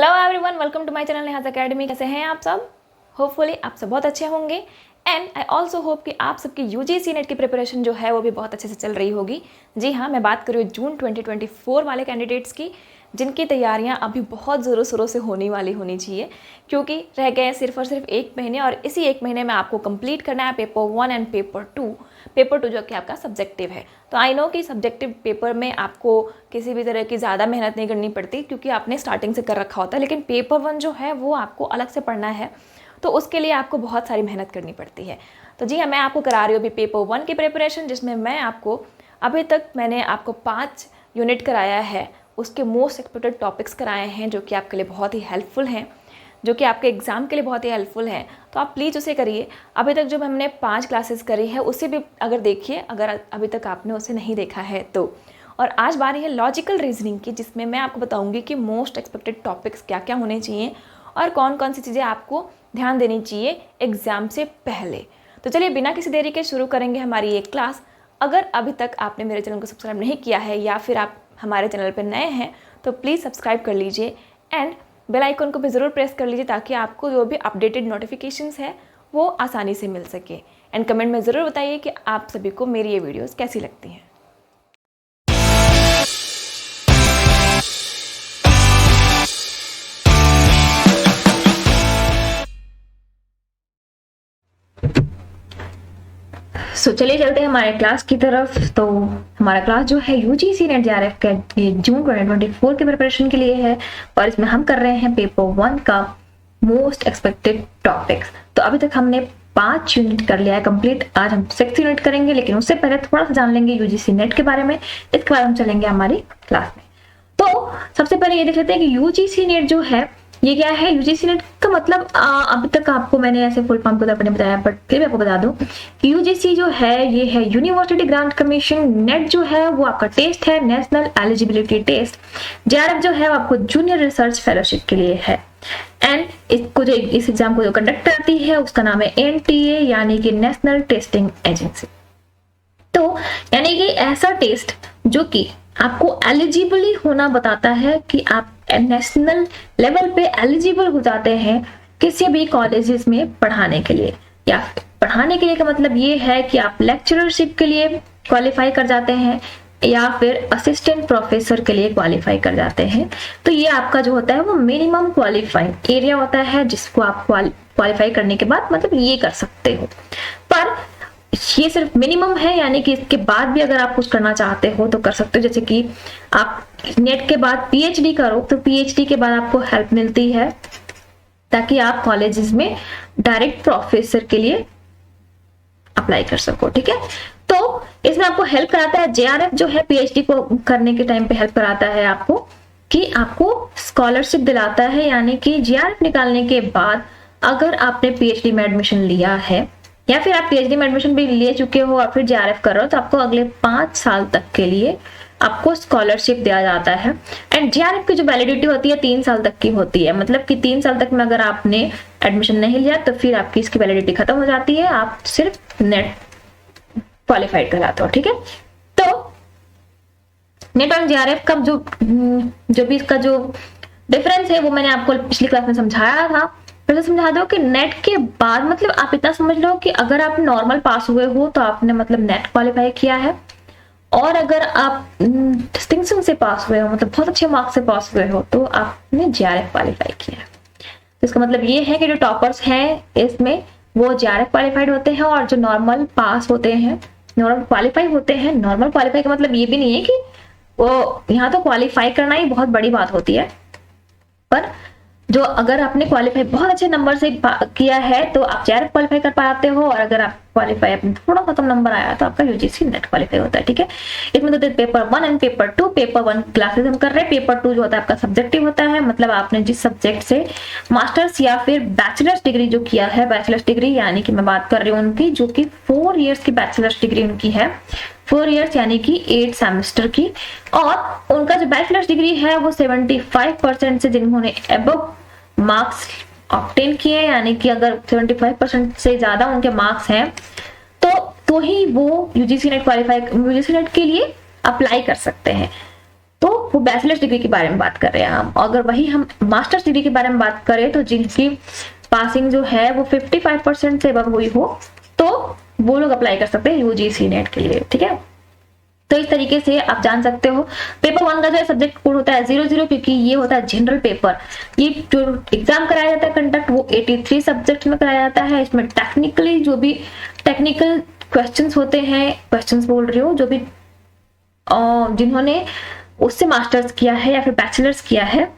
Hello everyone, welcome to my channel Neha's Academy. कैसे हैं आप सब? होपफुली आप सब बहुत अच्छे होंगे एंड आई ऑल्सो होप कि आप सबकी यूजीसी नेट की प्रिपरेशन जो है वो भी बहुत अच्छे से चल रही होगी। जी हाँ, मैं बात कर रही हूँ जून 2024 वाले कैंडिडेट्स की, जिनकी तैयारियां अभी बहुत ज़ोरों शोरों से होने वाली होनी चाहिए, क्योंकि रह गए सिर्फ और सिर्फ एक महीने और इसी एक महीने में आपको कंप्लीट करना है पेपर 1 एंड पेपर टू जो कि आपका सब्जेक्टिव है। तो आई नो कि सब्जेक्टिव पेपर में आपको किसी भी तरह की ज़्यादा मेहनत नहीं करनी पड़ती, क्योंकि आपने स्टार्टिंग से कर रखा होता है, लेकिन पेपर 1 जो है वो आपको अलग से पढ़ना है, तो उसके लिए आपको बहुत सारी मेहनत करनी पड़ती है। तो जी हाँ, मैं आपको करा रही हूँ अभी पेपर 1 की प्रिपरेशन, जिसमें मैं आपको अभी तक मैंने आपको 5 यूनिट कराया है, उसके मोस्ट एक्सपेक्टेड टॉपिक्स कराए हैं जो कि आपके लिए बहुत ही हेल्पफुल हैं, जो कि आपके एग्ज़ाम के लिए बहुत ही हेल्पफुल हैं। तो आप प्लीज़ उसे करिए। अभी तक जो हमने 5 क्लासेस करी है उसे भी अगर देखिए, अगर अभी तक आपने उसे नहीं देखा है तो। और आज बारी है लॉजिकल रीजनिंग की, जिसमें मैं आपको बताऊंगी कि मोस्ट एक्सपेक्टेड टॉपिक्स क्या क्या होने चाहिए और कौन कौन सी चीज़ें आपको ध्यान देनी चाहिए एग्ज़ाम से पहले। तो चलिए बिना किसी देरी के शुरू करेंगे हमारी ये क्लास। अगर अभी तक आपने मेरे चैनल को सब्सक्राइब नहीं किया है या फिर आप हमारे चैनल पर नए हैं तो प्लीज़ सब्सक्राइब कर लीजिए एंड बेल आइकन को भी ज़रूर प्रेस कर लीजिए, ताकि आपको जो भी अपडेटेड नोटिफिकेशंस है वो आसानी से मिल सके। एंड कमेंट में ज़रूर बताइए कि आप सभी को मेरी ये वीडियोस कैसी लगती हैं। सो चलिए चलते हैं हमारे क्लास की तरफ। तो हमारा क्लास जो है यूजीसी नेट जेआरएफ के जून 2024 के प्रिपरेशन के लिए है, और इसमें हम कर रहे हैं पेपर 1 का मोस्ट एक्सपेक्टेड टॉपिक्स। तो अभी तक हमने 5 यूनिट कर लिया है कंप्लीट। आज हम 6 यूनिट करेंगे, लेकिन उससे पहले थोड़ा सा जान लेंगे यूजीसी नेट के बारे में। इसके बाद हम चलेंगे हमारी क्लास में। तो सबसे पहले ये देख लेते हैं कि यूजीसी नेट जो है ये क्या है। यूजीसी नेट का मतलब अभी तक आपको मैंने ऐसे फुल फॉर्म के तौर पर नहीं बताया, बट फिर मैं आपको बता दूं कि यूजीसी जो है ये है यूनिवर्सिटी ग्रांट कमीशन। नेट जो है वो आपका टेस्ट है, नेशनल एलिजिबिलिटी टेस्ट। जेआरएफ जो है वो आपको जूनियर रिसर्च फेलोशिप के लिए है। एंड इसको जो इस एग्जाम को जो कंडक्ट करती है उसका नाम है एनटीए, यानी कि नेशनल टेस्टिंग एजेंसी। तो यानी कि ऐसा टेस्ट जो कि आपको एलिजिबली होना बताता है कि आप नेशनल लेवल पे एलिजिबल हो जाते हैं किसी भी कॉलेजेस में पढ़ाने के लिए। या पढ़ाने के लिए का मतलब ये है कि आप लेक्चररशिप के लिए क्वालिफाई कर जाते हैं या फिर असिस्टेंट प्रोफेसर के लिए क्वालिफाई कर जाते हैं। तो ये आपका जो होता है वो मिनिमम क्वालिफाइंग एरिया होता है, जिसको आप क्वालिफाई करने के बाद मतलब ये कर सकते हो। पर ये सिर्फ मिनिमम है, यानी कि इसके बाद भी अगर आप कुछ करना चाहते हो तो कर सकते हो। जैसे कि आप नेट के बाद पीएचडी करो तो पीएचडी के बाद आपको हेल्प मिलती है ताकि आप कॉलेजेस में डायरेक्ट प्रोफेसर के लिए अप्लाई कर सको। ठीक है, तो इसमें आपको हेल्प कराता है जेआरएफ जो है पीएचडी को करने के टाइम पे हेल्प कराता है आपको कि आपको स्कॉलरशिप दिलाता है। यानी कि जेआरएफ निकालने के बाद अगर आपने पीएचडी में एडमिशन लिया है या फिर आप पीएचडी में एडमिशन भी ले चुके हो और फिर जेआरएफ कर रहे हो, तो आपको अगले 5 साल तक के लिए आपको स्कॉलरशिप दिया जाता है। एंड जेआरएफ की जो वैलिडिटी होती है 3 साल तक की होती है, मतलब कि 3 साल तक में अगर आपने एडमिशन नहीं लिया तो फिर आपकी इसकी वैलिडिटी खत्म हो जाती है, आप सिर्फ नेट क्वालिफाइड कहलाते हो। ठीक है, तो नेट और जेआरएफ का जो भी इसका जो डिफरेंस है वो मैंने आपको पिछली क्लास में समझाया था। फिर से समझा दो कि नेट के बाद मतलब आप इतना समझ लो कि अगर आप नॉर्मल पास हुए हो तो आपने मतलब नेट क्वालिफाई किया है, और अगर आप डिस्टिंक्शन से पास हुए हो मतलब बहुत अच्छे मार्क्स से पास हुए हो तो आपने जेआरएफ क्वालिफाई किया है। इसका मतलब ये है कि जो टॉपर्स हैं इसमें वो जेआरएफ क्वालिफाइड होते हैं, और जो नॉर्मल पास होते हैं, नॉर्मल क्वालिफाई होते हैं। नॉर्मल क्वालिफाई का मतलब ये भी नहीं है कि वो यहाँ तो क्वालिफाई करना ही बहुत बड़ी बात होती है, पर जो अगर आपने क्वालिफाई बहुत अच्छे नंबर से किया है तो आप जेआरएफ क्वालिफाई कर पाते हो, और अगर आप क्वालिफाई अपने थोड़ा सा कम नंबर आया तो आपका यूजीसी नेट क्वालिफाई होता है। ठीक है, इसमें तो paper 1 and paper 2, paper 1 classes हम कर रहे हैं, पेपर 2 जो होता है आपका सब्जेक्टिव होता है, मतलब आपने जिस सब्जेक्ट से मास्टर्स या फिर बैचलर्स डिग्री जो किया है, बैचलर्स डिग्री यानी कि मैं बात कर रही हूँ उनकी जो कि 4 इयर्स की बैचलर्स डिग्री उनकी है, 4 इयर्स यानी कि 8 सेमेस्टर की। और उनका जो बैचलर्स डिग्री है वो 75% से जिन्होंने अबव मार्क्स ऑब्टेन किए, यानी कि अगर 75% से ज्यादा उनके मार्क्स हैं तो ही वो यूजीसी नेट के लिए अप्लाई कर सकते हैं। तो वो बैचलर्स डिग्री के बारे में बात कर रहे हैं हम। अगर वही हम मास्टर्स डिग्री के बारे में बात करें तो जिनकी पासिंग जो है वो 55% से अबव हुई हो तो वो लोग अप्लाई कर सकते हैं यूजीसी नेट के लिए, ठीक है। तो इस तरीके से आप जान सकते हो पेपर 1 का जो सब्जेक्ट कोड होता है 00, क्योंकि ये होता है जनरल पेपर। ये जो एग्जाम कराया जाता है कंडक्ट वो 83 सब्जेक्ट में कराया जाता है। इसमें टेक्निकली जो भी टेक्निकल क्वेश्चंस होते हैं, क्वेश्चंस बोल रही हूँ, जो भी जिन्होंने उससे मास्टर्स किया है या फिर बैचलर्स किया है,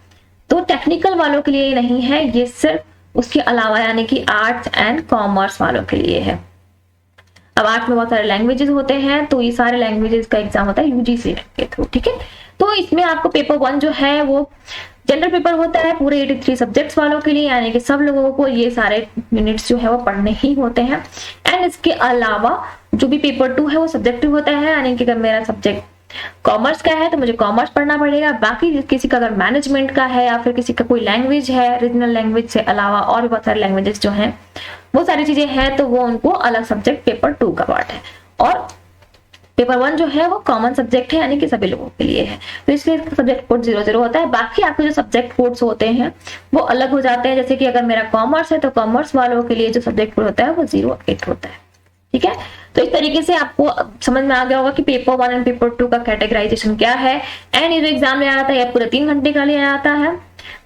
तो टेक्निकल वालों के लिए नहीं है ये, सिर्फ उसके अलावा यानी कि आर्ट्स एंड कॉमर्स वालों के लिए है। अब आर्ट्स में बहुत सारे लैंग्वेजेस होते हैं, तो ये सारे लैंग्वेजेस का एग्जाम होता है यूजीसी के थ्रू, ठीक है। तो इसमें आपको पेपर 1 जो है वो जनरल पेपर होता है पूरे 83 सब्जेक्ट्स वालों के लिए, यानी कि सब लोगों को ये सारे यूनिट्स जो है वो पढ़ने ही होते हैं। एंड इसके अलावा जो भी पेपर 2 है वो सब्जेक्टिव होता है, यानी कि अगर मेरा सब्जेक्ट कॉमर्स का है तो मुझे कॉमर्स पढ़ना पड़ेगा। बाकी किसी का अगर मैनेजमेंट का है या फिर किसी का कोई लैंग्वेज है, रीजनल लैंग्वेज से अलावा और भी बहुत सारे लैंग्वेजेस जो हैं वो सारी चीजें हैं, तो वो उनको अलग सब्जेक्ट पेपर 2 का पार्ट है। और पेपर 1 जो है वो कॉमन सब्जेक्ट है, यानी कि सभी लोगों के लिए है, तो इसलिए इसका सब्जेक्ट कोड 00 होता है। बाकी आपके जो सब्जेक्ट कोड्स होते हैं वो अलग हो जाते हैं। जैसे कि अगर मेरा कॉमर्स है तो कॉमर्स वालों के लिए जो सब्जेक्ट कोड होता है वो 08 होता है, ठीक है। तो इस तरीके से आपको समझ में आ गया होगा कि पेपर 1 एंड पेपर 2 का कैटेगराइजेशन क्या है। एंड ये जो एग्जाम लिया जाता है ये पूरे 3 घंटे का लिया जाता है।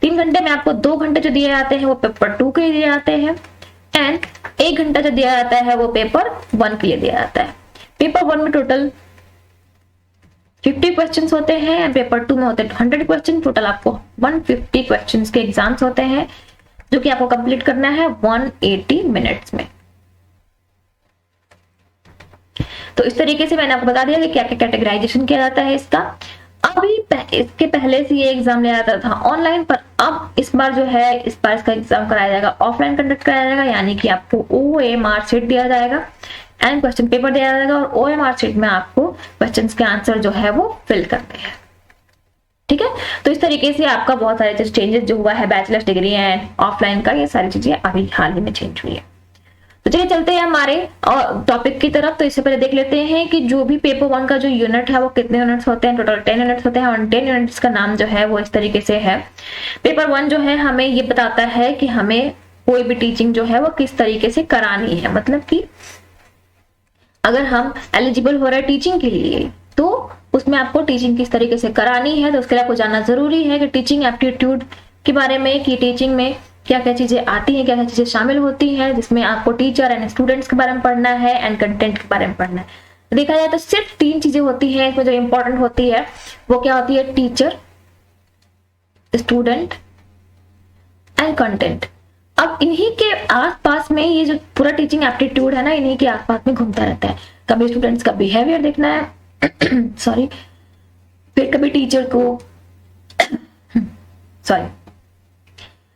3 घंटे में आपको 2 घंटे जो दिए जाते हैं वो पेपर 2 के लिए दिए जाते हैं, एंड 1 घंटा जो दिया जाता है वो पेपर 1 के लिए दिया जाता है। पेपर 1 में टोटल 50 क्वेश्चंस होते हैं एंड पेपर 2 में होते हैं 100 क्वेश्चन। टोटल आपको 150 क्वेश्चंस के एग्जाम्स होते हैं जो कि आपको कंप्लीट करना है 180 मिनट्स में। तो इस तरीके से मैंने आपको बता दिया कि क्या क्या कैटेगराइजेशन किया जाता है इसका। अभी इसके पहले से ये एग्जाम लिया जाता था ऑनलाइन, पर अब इस बार जो है इस बार इसका एग्जाम कराया जाएगा ऑफलाइन कंडक्ट कराया जाएगा, यानी कि आपको OMR शीट दिया जाएगा एंड क्वेश्चन पेपर दिया जाएगा, और OMR शीट में आपको क्वेश्चंस के आंसर जो है वो फिल करने हैं, ठीक है। तो इस तरीके से आपका बहुत सारे चेंजेस जो हुआ है बैचलर्स डिग्री एंड ऑफलाइन का, ये सारी चीजें अभी हाल ही में चेंज हुई है। तो चलिए चलते हैं हमारे टॉपिक की तरफ। तो इससे पहले देख लेते हैं कि जो भी पेपर 1 का जो यूनिट है वो कितने यूनिट्स होते हैं। टोटल 10 यूनिट्स होते हैं और 10 यूनिट्स का नाम जो है वो इस तरीके से है। पेपर 1 जो है हमें ये बताता है कि हमें कोई भी टीचिंग जो है वो किस तरीके से करानी है, मतलब कि अगर हम एलिजिबल हो रहे हैं टीचिंग के लिए तो उसमें आपको टीचिंग किस तरीके से करानी है। तो उसके लिए आपको जानना जरूरी है कि टीचिंग एप्टीट्यूड के बारे में, कि टीचिंग में क्या क्या चीजें आती हैं, क्या क्या चीजें शामिल होती हैं, जिसमें आपको टीचर एंड स्टूडेंट्स के बारे में पढ़ना है एंड कंटेंट के बारे में पढ़ना है। देखा जाए तो सिर्फ 3 चीजें होती हैं इसमें जो इंपॉर्टेंट होती है, वो क्या होती है, टीचर, स्टूडेंट एंड कंटेंट। अब इन्हीं के आसपास में ये जो पूरा टीचिंग एप्टीट्यूड है ना, इन्हीं के आसपास में घूमता रहता है। कभी स्टूडेंट्स का बिहेवियर देखना है सॉरी, फिर कभी टीचर को सॉरी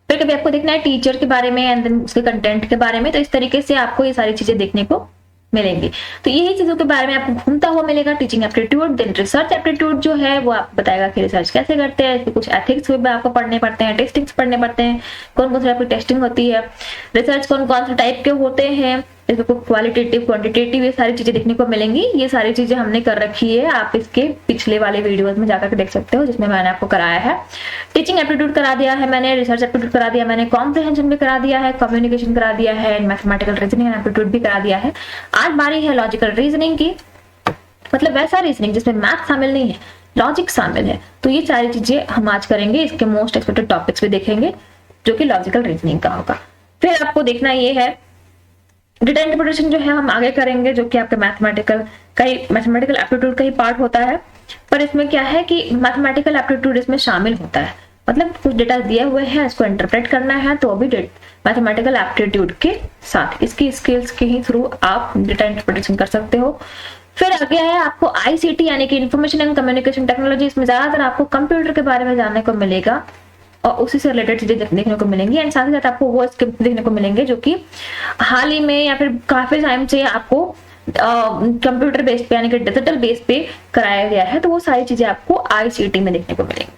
फिर कभी आपको देखना है टीचर के बारे में एंड देन उसके कंटेंट के बारे में। तो इस तरीके से आपको ये सारी चीजें देखने को मिलेंगी। तो यही चीजों के बारे में आपको घूमता हुआ मिलेगा teaching aptitude. Then research aptitude जो है वो आपको बताएगा कि रिसर्च कैसे करते हैं, इसमें कुछ एथिक्स भी आपको पढ़ने पड़ते हैं, टेस्टिंग्स पढ़ने पड़ते हैं, कौन कौन सी आपकी टेस्टिंग होती है, रिसर्च कौन कौन से टाइप के होते हैं, इसमें क्वालिटेटिव क्वांटिटेटिव ये सारी चीजें देखने को मिलेंगी। ये सारी चीजें हमने कर रखी है, आप इसके पिछले वाले वीडियोस में जाकर देख सकते हो जिसमें मैंने आपको कराया है। टीचिंग एप्टीट्यूड करा दिया है मैंने, रिसर्च एप्टीट्यूड करा दिया मैंने, कॉम्प्रिहेंशन भी करा दिया है, कम्युनिकेशन करा दिया है, मैथमेटिकल रीजनिंग एप्टीट्यूड भी करा दिया है। आज बारी है लॉजिकल रीजनिंग की, मतलब वैसा रीजनिंग जिसमें मैथ शामिल नहीं है, लॉजिक शामिल है। तो ये सारी चीजें हम आज करेंगे। इसके मोस्ट एक्सपेक्टेड टॉपिक्स भी देखेंगे जो कि लॉजिकल रीजनिंग का होगा। फिर आपको देखना ये है डेटा इंटरप्रिटेशन जो है हम आगे करेंगे, जो कि आपके मैथमेटिकल एप्टीट्यूड का ही पार्ट होता है। पर इसमें क्या है कि मैथमेटिकल एप्टीट्यूड इसमें शामिल होता है, मतलब कुछ डेटा दिए हुए हैं इसको इंटरप्रेट करना है, तो अभी मैथमेटिकल एप्टीट्यूड के साथ इसकी स्किल्स के ही थ्रू आप डेटा इंटरप्रिटेशन कर सकते हो। फिर आगे है आपको ICT यानी कि इंफॉर्मेशन एंड कम्युनिकेशन टेक्नोलॉजी। इसमें ज्यादातर आपको कंप्यूटर के बारे में जानने को मिलेगा और उसी से रिलेटेड चीजें देखने को मिलेंगी। एंड साथ ही साथ आपको वो स्क्रिप्ट देखने को मिलेंगे जो कि हाल ही में या फिर काफी टाइम से आपको कंप्यूटर बेस पे यानी कि डिजिटल बेस पे कराया गया है, तो वो सारी चीजें आपको ICT में देखने को मिलेंगी।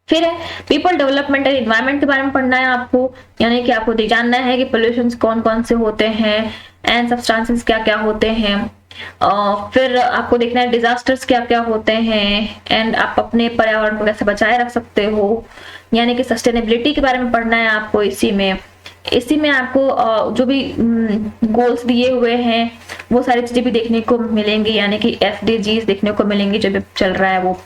फिर है पीपल डेवलपमेंट एंड एनवायरमेंट के बारे में पढ़ना है आपको, यानी कि आपको जानना है कि पोल्यूशन कौन कौन से होते हैं एंड सब्सटेंसेस क्या क्या होते हैं फिर आपको देखना है डिजास्टर्स क्या क्या होते हैं, एंड आप अपने पर्यावरण को कैसे बचाए रख सकते हो, यानी कि सस्टेनेबिलिटी के बारे में पढ़ना है आपको। इसी में आपको जो भी गोल्स दिए हुए हैं वो सारी चीजें भी देखने को मिलेंगी, यानी कि SDGs देखने को मिलेंगी जो भी चल रहा है वो,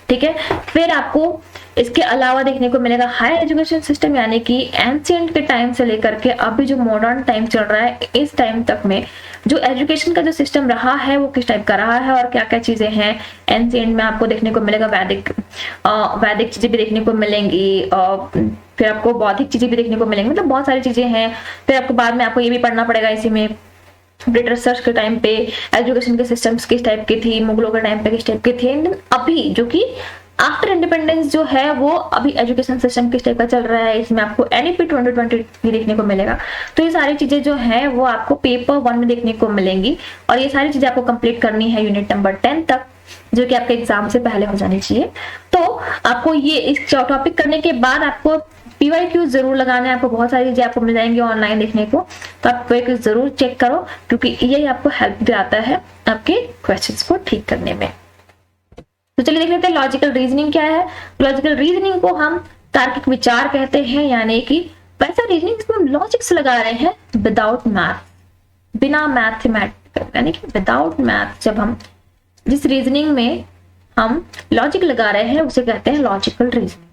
ठीक है। फिर आपको इसके अलावा देखने को मिलेगा हायर एजुकेशन सिस्टम, यानी कि एंशिएंट के टाइम से लेकर के अभी जो मॉडर्न टाइम चल रहा है, इस टाइम तक में जो एजुकेशन का जो सिस्टम रहा है वो किस टाइप का रहा है और क्या क्या चीजें हैं एंशिएंट में आपको देखने को मिलेगा। वैदिक चीजें भी देखने को मिलेंगी, फिर आपको बौद्धिक चीजें भी देखने को मिलेंगी, मतलब बहुत सारी चीजें हैं। फिर आपको बाद में आपको ये भी पढ़ना पड़ेगा इसी में, ब्रिटिशर्स के टाइम पे एजुकेशन के सिस्टम्स किस टाइप की थी, मुगलों के टाइम पे किस टाइप के थे, अभी जो कि आफ्टर इंडिपेंडेंस जो है वो अभी एजुकेशन सिस्टम किस टाइप का चल रहा है, इसमें आपको NEP 2020 भी देखने को मिलेगा। तो ये सारी चीजें जो है वो आपको पेपर 1 में देखने को मिलेंगी, और ये सारी चीजें आपको कंप्लीट करनी है यूनिट नंबर 10 तक, जो कि आपके एग्जाम से पहले हो जानी चाहिए। तो आपको ये इस टॉपिक करने के बाद आपको PYQ जरूर लगाना है। आपको बहुत सारी चीजें आपको मिल जाएंगी ऑनलाइन देखने को, तो आप PYQ जरूर चेक करो, क्योंकि यही आपको हेल्प दिलाता है आपके क्वेश्चंस को ठीक करने में। तो चलिए देख लेते हैं लॉजिकल रीजनिंग क्या है। लॉजिकल रीजनिंग को हम तार्किक विचार कहते हैं, यानी कि वैसा रीजनिंग जिसमें हम लॉजिक से लगा रहे हैं विदाउट मैथ, बिना मैथमेटिकल, यानी कि विदाउट मैथ। जब हम जिस रीजनिंग में हम लॉजिक लगा रहे हैं उसे कहते हैं लॉजिकल रीजनिंग।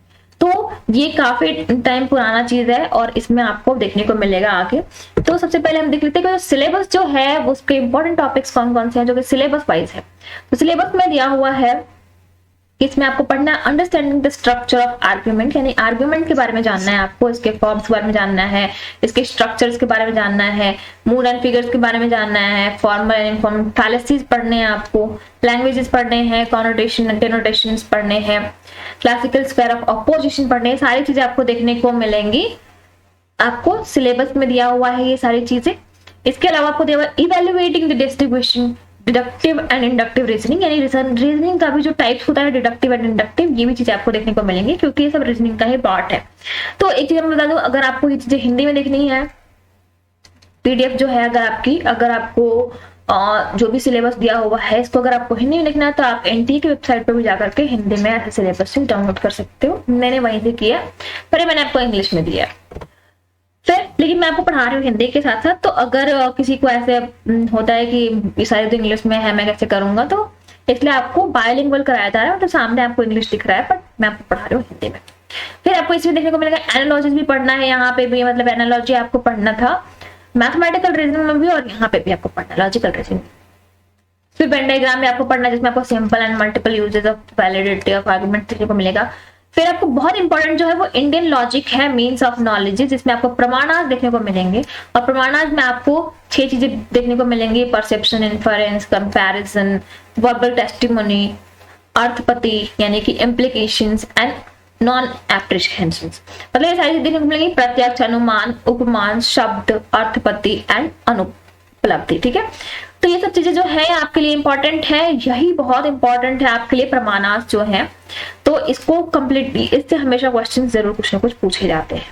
तो ये काफी टाइम पुराना चीज है और इसमें आपको देखने को मिलेगा आगे। तो सबसे पहले हम देख लेते हैं कि सिलेबस जो है उसके इंपॉर्टेंट टॉपिक्स कौन कौन से हैं जो कि सिलेबस वाइज है। तो सिलेबस में दिया हुआ है, इसमें आपको पढ़ना है understanding the structure of argument, यानी आर्ग्यूमेंट के बारे में जानना है आपको, इसके फॉर्म्स के बारे में जानना है, इसके स्ट्रक्चर्स के बारे में जानना है, मूड एंड फिगर्स के बारे में जानना है, फॉर्मल एंड इनफॉर्मल फैलेसीज पढ़ने हैं आपको, लैंग्वेजेस पढ़ने हैं, कॉनोटेशन एंड डेनोटेशंस पढ़ने हैं, क्लासिकल स्क्वायर ऑफ ऑपोजिशन पढ़ने हैं। सारी चीजें आपको देखने को मिलेंगी, आपको सिलेबस में दिया हुआ है ये सारी चीजें। इसके अलावा आपको दिया हुआ evaluating the distribution, deductive and inductive reasoning, यानी रीजनिंग का भी जो टाइप्स होता है डिडक्टिव एंड इंडक्टिव, ये भी चीजें आपको देखने को मिलेंगी, क्योंकि ये सब रीजनिंग का ही पार्ट है। तो एक चीज मैं बता दूं, अगर आपको ये चीजें हिंदी में देखनी है, PDF जो है अगर आपको जो भी सिलेबस दिया हुआ है इसको अगर आपको हिंदी में लिखना है तो आप NTA की वेबसाइट पर भी जाकर के हिंदी में ऐसे सिलेबस डाउनलोड कर सकते हो। मैंने वहीं से किया, पर मैंने आपको इंग्लिश में दिया फिर, लेकिन मैं आपको पढ़ा रही हूँ हिंदी के साथ साथ। तो अगर किसी को ऐसे होता है कि ये सारे तो इंग्लिश में है, मैं कैसे करूंगा, तो इसलिए आपको बायलिंगुअल कराया जा रहा है, तो सामने आपको इंग्लिश दिख रहा है, बट मैं आपको पढ़ा रही हूँ हिंदी में। फिर आपको इसमें देखने को मिलेगा एनालॉजीज भी पढ़ना है, यहाँ पे भी मतलब एनालॉजी आपको पढ़ना था मैथमेटिकल रीजनिंग में भी, और यहाँ पे भी आपको पढ़ना लॉजिकल रीजनिंग। फिर वेन डायग्राम में आपको पढ़ना, जिसमें आपको simple and multiple uses of validity of argument देखने को मिलेगा। फिर आपको बहुत इंपॉर्टेंट जो है वो इंडियन लॉजिक है, मीन्स ऑफ नॉलेज, जिसमें आपको प्रमाणार्थ देखने को मिलेंगे, और प्रमाणार्थ में आपको 6 चीजें देखने को मिलेंगी, perception, inference, comparison, verbal testimony, अर्थपति यानी कि इम्प्लीकेशंस एंड नॉन एप्रीहेंशंस, मतलब ये सारी चीजें देखने को मिलेंगी, प्रत्यक्ष, अनुमान, उपमान, शब्द, अर्थपति एंड अनुपलब्धि, ठीक है। तो ये सब चीजें जो है आपके लिए इंपॉर्टेंट है, यही बहुत इंपॉर्टेंट है आपके लिए प्रमाणार्थ जो है। तो इसको कंप्लीटली, इससे हमेशा क्वेश्चन जरूर कुछ ना कुछ पूछे जाते हैं,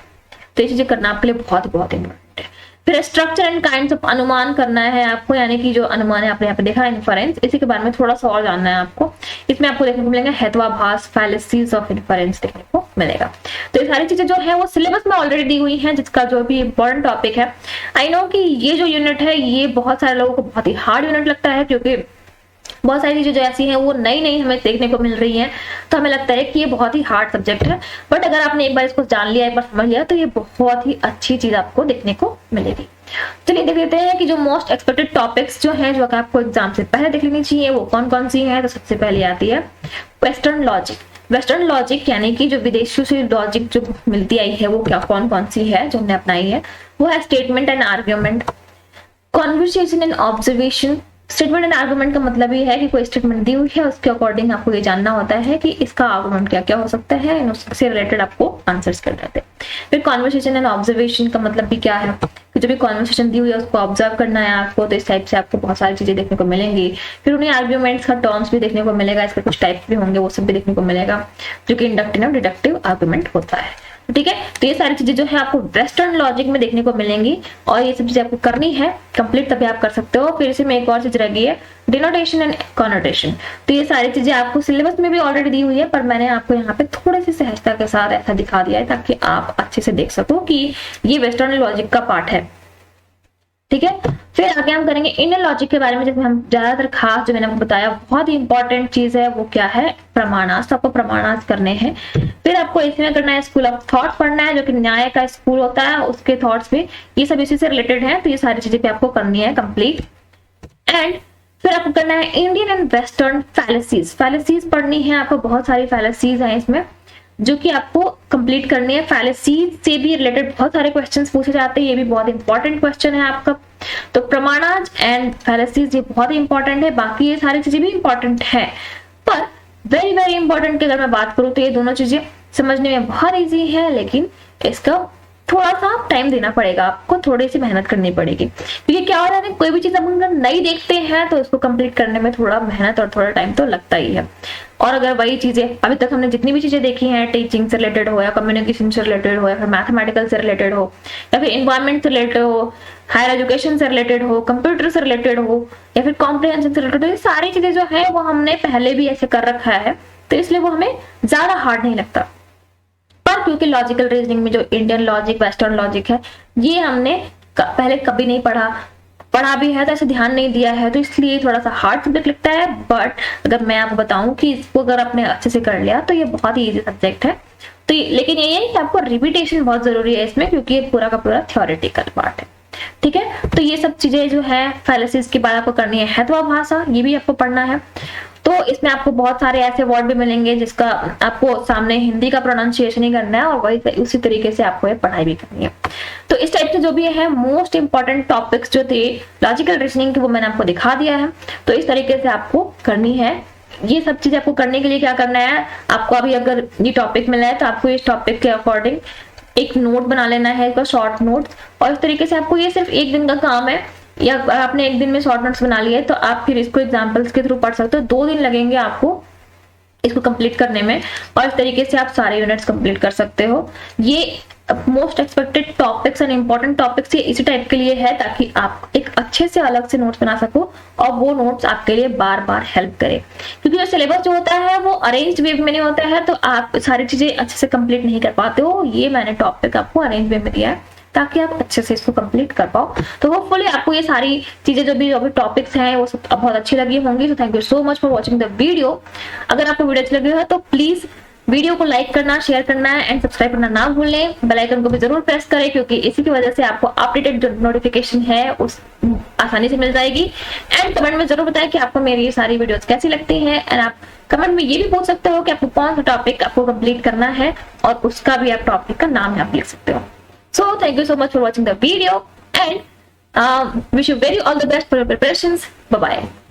तो ये चीजें करना आपके लिए बहुत बहुत इंपॉर्टेंट है। फिर स्ट्रक्चर एंड काइंड्स ऑफ अनुमान करना है आपको, यानी कि जो अनुमान है आपने यहाँ पे देखा इन्फरेंस, इसी के बारे में थोड़ा सा और जानना है आपको। इसमें आपको देखने को मिलेगा हेतवाभास, फैलेसीज ऑफ इन्फरेंस देखने को मिलेगा। तो ये सारी चीजें जो है वो सिलेबस में ऑलरेडी दी हुई है, जिसका जो भी इंपॉर्टेंट टॉपिक है। आई नो कि ये जो यूनिट है ये बहुत सारे लोगों को बहुत ही हार्ड यूनिट लगता है, क्योंकि बहुत सारी चीजें जो ऐसी हैं वो नई नई हमें देखने को मिल रही हैं, तो हमें लगता है कि ये बहुत ही हार्ड सब्जेक्ट है। बट अगर आपने एक बार इसको जान लिया, एक बार समझ लिया, तो ये बहुत ही अच्छी चीज आपको देखने को मिलेगी। चलिए देख लेते हैं कि जो मोस्ट एक्सपेक्टेड टॉपिक्स जो हैं, जो आपको एग्जाम से पहले देख लेनी चाहिए, वो कौन कौन सी हैं। तो सबसे पहले आती है वेस्टर्न लॉजिक। वेस्टर्न लॉजिक यानी कि जो विदेशों से लॉजिक जो मिलती आई है वो क्या कौन कौन सी है जो हमने अपनाई है, वो है statement and argument, conversation and observation. Statement and argument का मतलब ये है कि कोई स्टेटमेंट दी हुई है, उसके अकॉर्डिंग आपको ये जानना होता है कि इसका आर्गुमेंट क्या क्या हो सकता है, उससे रिलेटेड आपको आंसर्स कर रहते हैं। फिर कॉन्वर्सेशन एंड ऑब्जर्वेशन का मतलब भी क्या है कि जो भी कॉन्वर्सेशन दी हुई है उसको ऑब्जर्व करना है आपको, तो इस टाइप से आपको बहुत सारी चीजें देखने को मिलेंगी। फिर उन्हें आर्ग्यूमेंट्स का टर्म्स भी देखने को मिलेगा, इसके कुछ टाइप्स भी होंगे, वो सब भी देखने को मिलेगा, जो कि इंडक्टिव और डिडक्टिव आर्गुमेंट होता है। ठीक है। तो ये सारी चीजें जो है आपको वेस्टर्न लॉजिक में देखने को मिलेंगी और ये सब चीजें आपको करनी है कंप्लीट, तभी आप कर सकते हो। फिर इसमें एक और चीज रह गई है डिनोटेशन एंड कॉनोटेशन। तो ये सारी चीजें आपको सिलेबस में भी ऑलरेडी दी हुई है, पर मैंने आपको यहाँ पे थोड़ी सी सहजता के साथ ऐसा दिखा दिया है ताकि आप अच्छे से देख सको कि ये वेस्टर्न लॉजिक का पार्ट है, ठीक है। फिर आगे हम करेंगे इंडियन लॉजिक के बारे में, जिसमें हम ज्यादातर खास जो मैंने आपको बताया बहुत ही इंपॉर्टेंट चीज है वो क्या है, प्रमाणास। तो आपको प्रमाणास करने हैं। फिर आपको इसमें करना है स्कूल ऑफ थॉट पढ़ना है, जो कि न्याय का स्कूल होता है, उसके थॉट्स भी ये सब इसी से रिलेटेड है। तो ये सारी चीजें भी आपको करनी है कंप्लीट। एंड फिर आपको करना है इंडियन एंड वेस्टर्न फैलेसीज। फैलेसीज पढ़नी है आपको, बहुत सारी फैलेसीज हैं इसमें जो कि आपको कंप्लीट करनी है। फैलेसीज से भी रिलेटेड बहुत सारे क्वेश्चंस पूछे जाते हैं, ये भी बहुत इंपॉर्टेंट क्वेश्चन है आपका। तो प्रमाणाज एंड फैलेसीज ये बहुत ही इंपॉर्टेंट है, बाकी ये सारी चीजें भी इंपॉर्टेंट है, पर वेरी वेरी इंपॉर्टेंट की अगर मैं बात करूं तो ये दोनों चीजें समझने में बहुत ईजी है, लेकिन इसका थोड़ा सा टाइम देना पड़ेगा, आपको थोड़ी सी मेहनत करनी पड़ेगी। क्योंकि क्या हो रहा है, कोई भी चीज हम अगर नहीं देखते हैं तो उसको कंप्लीट करने में थोड़ा मेहनत और थोड़ा टाइम तो लगता ही है। और अगर वही चीजें अभी तक हमने जितनी भी चीजें देखी हैं, टीचिंग से रिलेटेड हो या कम्युनिकेशन से रिलेटेड हो या फिर मैथमेटिकल से रिलेटेड हो या फिर एनवायरमेंट से रिलेटेड हो, हायर एजुकेशन से रिलेटेड हो, कंप्यूटर से रिलेटेड हो या फिर कॉम्प्रिहेंशन से रिलेटेड हो, ये सारी चीजें जो है वो हमने पहले भी ऐसे कर रखा है, तो इसलिए वो हमें ज्यादा हार्ड नहीं लगता। पर क्योंकि लॉजिकल रीजनिंग में जो इंडियन लॉजिक वेस्टर्न लॉजिक है ये हमने पहले कभी नहीं पढ़ा भी है तो ऐसे ध्यान नहीं दिया है, तो इसलिए थोड़ा सा हार्ड सब्जेक्ट लगता है। बट अगर मैं आपको बताऊं कि इसको अगर आपने अच्छे से कर लिया तो ये बहुत ही इजी सब्जेक्ट है। तो लेकिन ये है कि आपको रिपीटेशन बहुत जरूरी है इसमें, क्योंकि ये पूरा का पूरा थ्योरेटिकल पार्ट है, ठीक है। तो ये सब चीजें जो है फैलेसीज के बाद आपको करनी है हेतवा भाषा, ये भी आपको पढ़ना है। तो इसमें आपको बहुत सारे ऐसे वर्ड भी मिलेंगे जिसका आपको सामने हिंदी का प्रोनाउंसिएशन ही करना है और वही उसी तरीके से आपको ये पढ़ाई भी करनी है। तो इस टाइप से जो भी है मोस्ट इंपॉर्टेंट टॉपिक्स जो थे लॉजिकल रीजनिंग के वो मैंने आपको दिखा दिया है। तो इस तरीके से आपको करनी है। ये सब चीजें आपको करने के लिए क्या करना है, आपको अभी अगर ये टॉपिक मिला है तो आपको इस टॉपिक के अकॉर्डिंग एक नोट बना लेना है, इसका शॉर्ट नोट। और इस तरीके से आपको ये सिर्फ एक दिन का काम है, या आपने एक दिन में शॉर्ट नोट्स बना लिए तो आप फिर इसको एग्जांपल्स के थ्रू पढ़ सकते हो। 2 दिन लगेंगे आपको इसको कंप्लीट करने में और इस तरीके से आप सारे यूनिट्स कंप्लीट कर सकते हो। ये most expected topics and important topics ये इसी टाइप के लिए है ताकि आप एक अच्छे से अलग से नोट्स बना सको और वो नोट्स आपके लिए बार बार हेल्प करे। क्योंकि जो सिलेबस जो होता है वो अरेंज वे में नहीं होता है, तो आप सारी चीजें अच्छे से कंप्लीट नहीं कर पाते हो। ये मैंने टॉपिक आपको अरेंज वे में दिया है ताकि आप अच्छे से इसको कंप्लीट कर पाओ। तो होपफुली आपको ये सारी चीजें जो भी टॉपिक्स हैं वो सब बहुत अच्छी लगी होंगी। तो thank you so much for watching the video. अगर आपको वीडियो अच्छी लगी हो तो प्लीज वीडियो को लाइक करना, शेयर करना है एंड सब्सक्राइब करना ना भूलें। बेल आइकन को भी जरूर प्रेस करें क्योंकि इसी की वजह से आपको अपडेटेड जो नोटिफिकेशन है उस आसानी से मिल जाएगी। एंड कमेंट में जरूर बताएं कि आपको मेरी ये सारी वीडियोस कैसी लगती हैं। एंड आप कमेंट में ये भी पूछ सकते हो कि आपको कौन सा टॉपिक आपको कंप्लीट करना है और उसका भी आप टॉपिक का नाम आप लिख सकते हो। So thank you so much for watching the video and wish you all the best for your preparations. Bye bye.